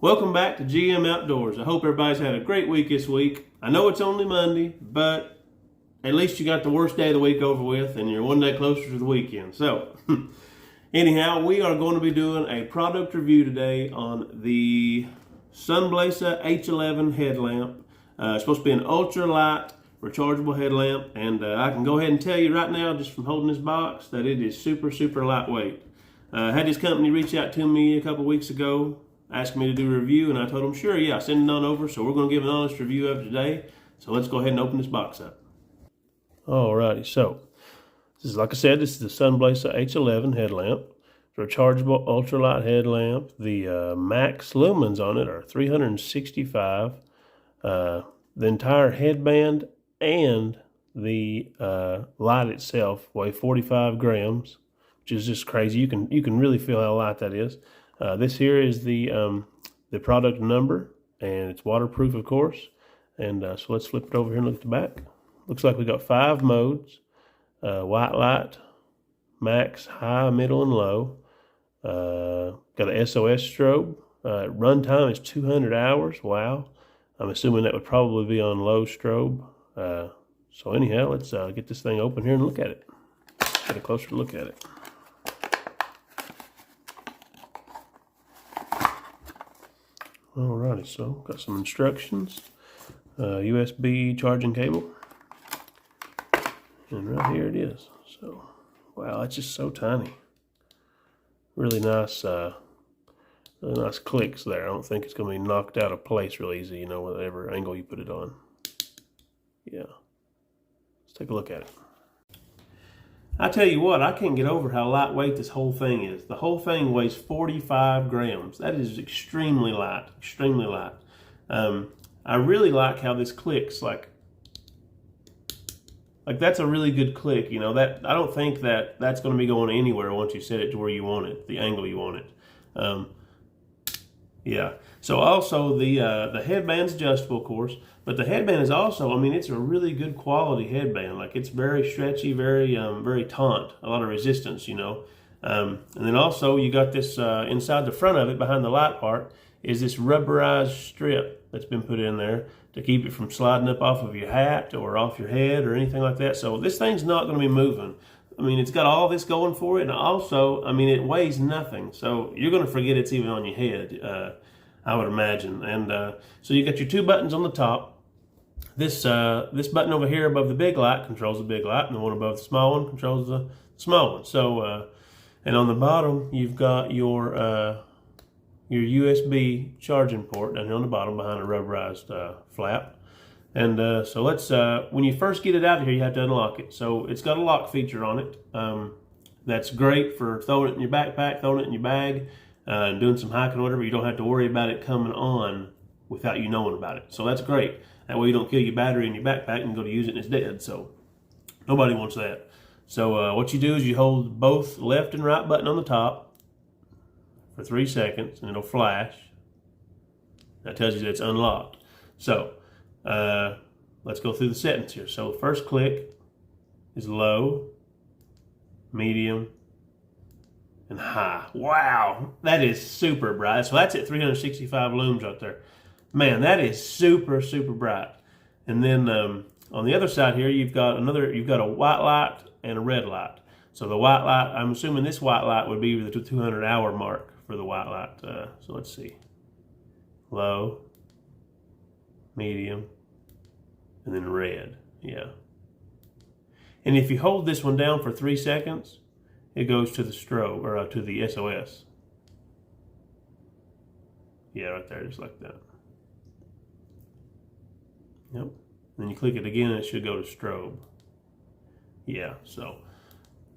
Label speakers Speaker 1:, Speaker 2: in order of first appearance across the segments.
Speaker 1: Welcome back to GM Outdoors. I hope everybody's had a great week this week. I know it's only Monday, but at least you got the worst day of the week over with and you're one day closer to the weekend. So, anyhow, we are going to be doing a product review today on the Sunblesa H11 headlamp. It's supposed to be an ultra-light rechargeable headlamp, and I can go ahead and tell you right now, just from holding this box, that it is super, super lightweight. I had this company reach out to me a couple weeks ago, asking me to do a review, and I told them, sure, yeah, send it on over. So we're going to give an honest review of it today. So let's go ahead and open this box up. Alrighty, so this is, like I said, this is the Sunblesa H11 headlamp. It's a rechargeable ultralight headlamp. The max lumens on it are 365. The entire headband and the light itself weigh 45 grams, which is just crazy. You can really feel how light that is. This here is the product number, and it's waterproof, of course. And so let's flip it over here and look at the back. Looks like we got 5 modes: white light, max, high, middle, and low. Got an SOS strobe. Runtime is 200 hours. Wow. I'm assuming that would probably be on low strobe. So anyhow, let's get this thing open here and look at it. Get a closer look at it. Alrighty, so got some instructions. USB charging cable. And right here it is. So, wow, it's just so tiny. Really nice clicks there. I don't think it's going to be knocked out of place real easy, you know, whatever angle you put it on. Yeah. Let's take a look at it. I tell you what, I can't get over how lightweight this whole thing is. The whole thing weighs 45 grams. That is extremely light, extremely light. I really like how this clicks. Like that's a really good click. You know, that I don't think that that's going to be going anywhere once you set it to where you want it, the angle you want it. Yeah. So also the headband's adjustable, of course, but the headband is also, I mean, it's a really good quality headband. Like, it's very stretchy, very very taut, a lot of resistance, you know. And then also you got this inside the front of it, behind the light part, is this rubberized strip that's been put in there to keep it from sliding up off of your hat or off your head or anything like that. So this thing's not going to be moving. I mean, it's got all this going for it, and also, I mean, it weighs nothing. So you're going to forget it's even on your head, I would imagine. And so you got your 2 buttons on the top. This button over here above the big light controls the big light, and the one above the small one controls the small one. So, and on the bottom, you've got your USB charging port down here on the bottom behind a rubberized flap. And so let's, when you first get it out of here, you have to unlock it. So it's got a lock feature on it. That's great for throwing it in your backpack, throwing it in your bag, and doing some hiking or whatever. You don't have to worry about it coming on without you knowing about it. So that's great. That way you don't kill your battery in your backpack and go to use it and it's dead. So nobody wants that. So what you do is you hold both left and right button on the top for 3 seconds, and it'll flash. That tells you that it's unlocked. So let's go through the settings here. So first click is low, medium, and high. Wow, that is super bright. So that's at 365 lums right there. Man, that is super, super bright. And then on the other side here, you've got a white light and a red light. So the white light, I'm assuming this white light would be the 200 hour mark for the white light. So let's see. Low, medium, and then red. Yeah. And if you hold this one down for 3 seconds, it goes to the strobe, or to the SOS. Yeah, right there, just like that. Yep. Then you click it again and it should go to strobe. Yeah, so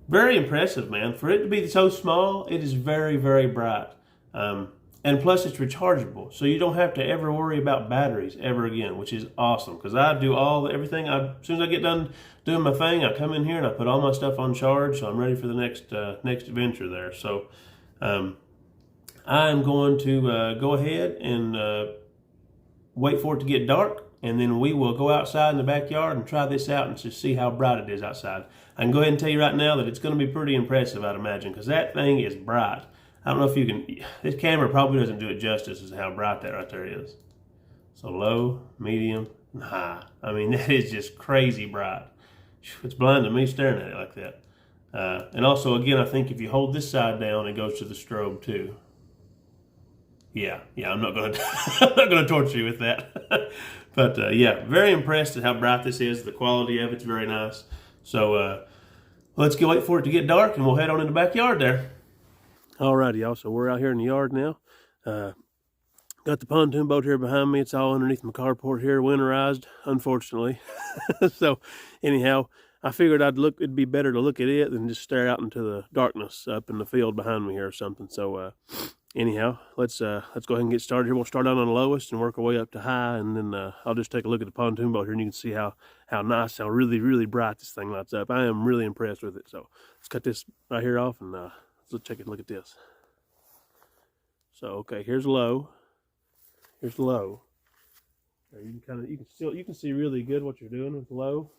Speaker 1: very impressive, man. For it to be so small, it is very, very bright. And plus it's rechargeable, so you don't have to ever worry about batteries ever again, which is awesome, because I do everything. As soon as I get done doing my thing, I come in here and I put all my stuff on charge, so I'm ready for the next adventure there. So I'm going to go ahead and wait for it to get dark, and then we will go outside in the backyard and try this out and just see how bright it is outside. I can go ahead and tell you right now that it's going to be pretty impressive, I'd imagine, because that thing is bright. I don't know if you can, this camera probably doesn't do it justice as how bright that right there is. So low, medium, and high. I mean, that is just crazy bright. It's blinding me staring at it like that. And also, again, I think if you hold this side down, it goes to the strobe too. Yeah, I'm not gonna I'm not gonna torture you with that. But yeah, very impressed at how bright this is. The quality of it's very nice. So let's go wait for it to get dark, and we'll head on in the backyard there. Alrighty, y'all. So we're out here in the yard now. Got the pontoon boat here behind me. It's all underneath my carport here, winterized, unfortunately. So anyhow, I figured it'd be better to look at it than just stare out into the darkness up in the field behind me here or something. So anyhow, let's go ahead and get started here. We'll start out on the lowest and work our way up to high, and then I'll just take a look at the pontoon boat here, and you can see how nice, how really bright this thing lights up. I am really impressed with it. So let's cut this right here off, and let's take a look at this. So okay, here's low. Here's low. You can see really good what you're doing with low.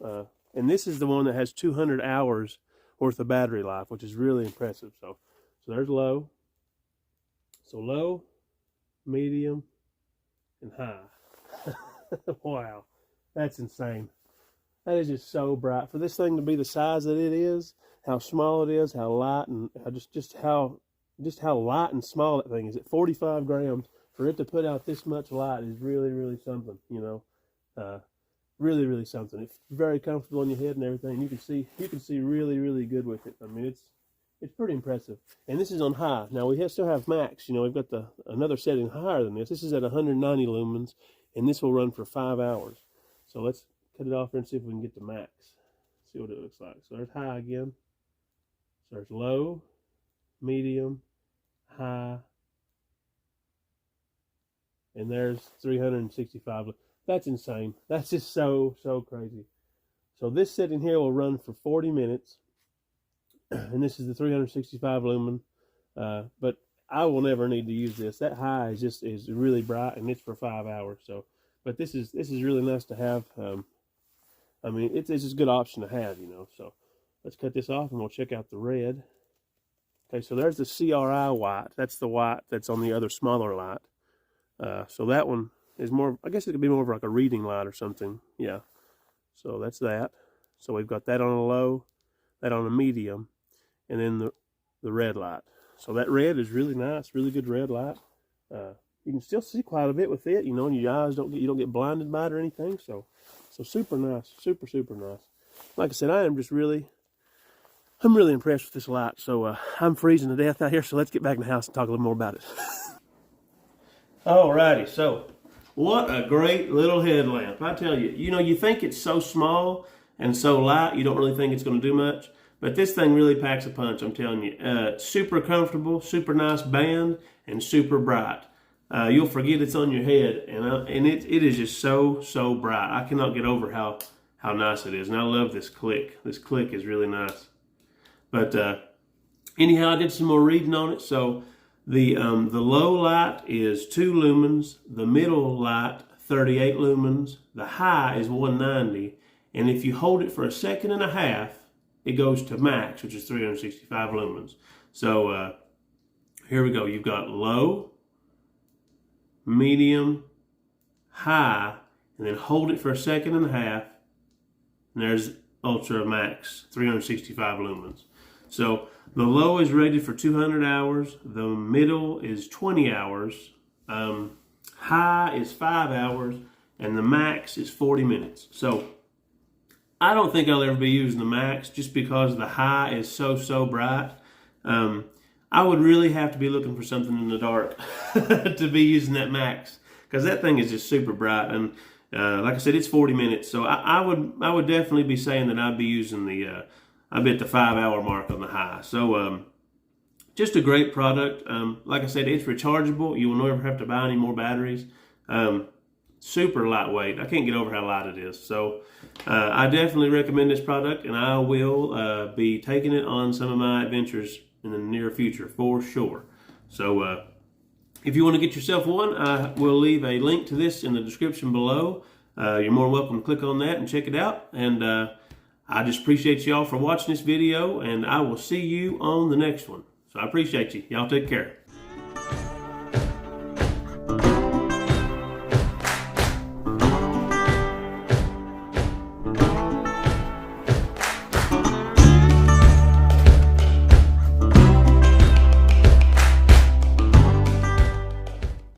Speaker 1: And this is the one that has 200 hours worth of battery life, which is really impressive. So there's low. So low, medium, and high. Wow, that's insane. That is just so bright. For this thing to be the size that it is, how small it is, how light, and just how light and small that thing is. At 45 grams, for it to put out this much light is really something. You know, really something. It's very comfortable on your head and everything. You can see really good with it. I mean, it's pretty impressive. And this is on high. Now we still have max. You know, we've got another setting higher than this. This is at 190 lumens, and this will run for 5 hours. So let's cut it off here and see if we can get to max. See what it looks like. So there's high again. So there's low, medium, high, and there's 365. That's insane. That's just so crazy. So this setting here will run for 40 minutes. And this is the 365 lumen. But I will never need to use this. That high is really bright, and it's for 5 hours. So, but this is really nice to have. I mean, it's just a good option to have, you know. So let's cut this off, and we'll check out the red. Okay, so there's the CRI white. That's the white that's on the other smaller light. So that one is more, I guess it could be more of like a reading light or something. Yeah. So that's that. So we've got that on a low, that on a medium, and then the red light. So that red is really nice, really good red light. You can still see quite a bit with it, you know, and your eyes you don't get blinded by it or anything. So super nice, super nice. Like I said, I'm really impressed with this light. So I'm freezing to death out here. So let's get back in the house and talk a little more about it. Alrighty, so what a great little headlamp. I tell you, you know, you think it's so small and so light, you don't really think it's going to do much. But this thing really packs a punch, I'm telling you. Super comfortable, super nice band, and super bright. You'll forget it's on your head, and it is just so bright. I cannot get over how nice it is, and I love this click. This click is really nice. But anyhow, I did some more reading on it. So the low light is 2 lumens, the middle light 38 lumens, the high is 190, and if you hold it for a second and a half, it goes to max, which is 365 lumens. So here we go. You've got low, medium, high, and then hold it for a second and a half, and there's ultra max, 365 lumens. So the low is rated for 200 hours, the middle is 20 hours, high is 5 hours, and the max is 40 minutes. So I don't think I'll ever be using the max just because the high is so bright. I would really have to be looking for something in the dark to be using that max, because that thing is just super bright. And like I said, it's 40 minutes. So I would definitely be saying that I'd be using I bet the 5 hour mark on the high. So just a great product. Like I said, it's rechargeable. You will never have to buy any more batteries. Super lightweight. I can't get over how light it is. So I definitely recommend this product, and I will be taking it on some of my adventures in the near future for sure. So if you want to get yourself one, I will leave a link to this in the description below. You're more than welcome to click on that and check it out. And I just appreciate y'all for watching this video, and I will see you on the next one. So I appreciate you. Y'all take care.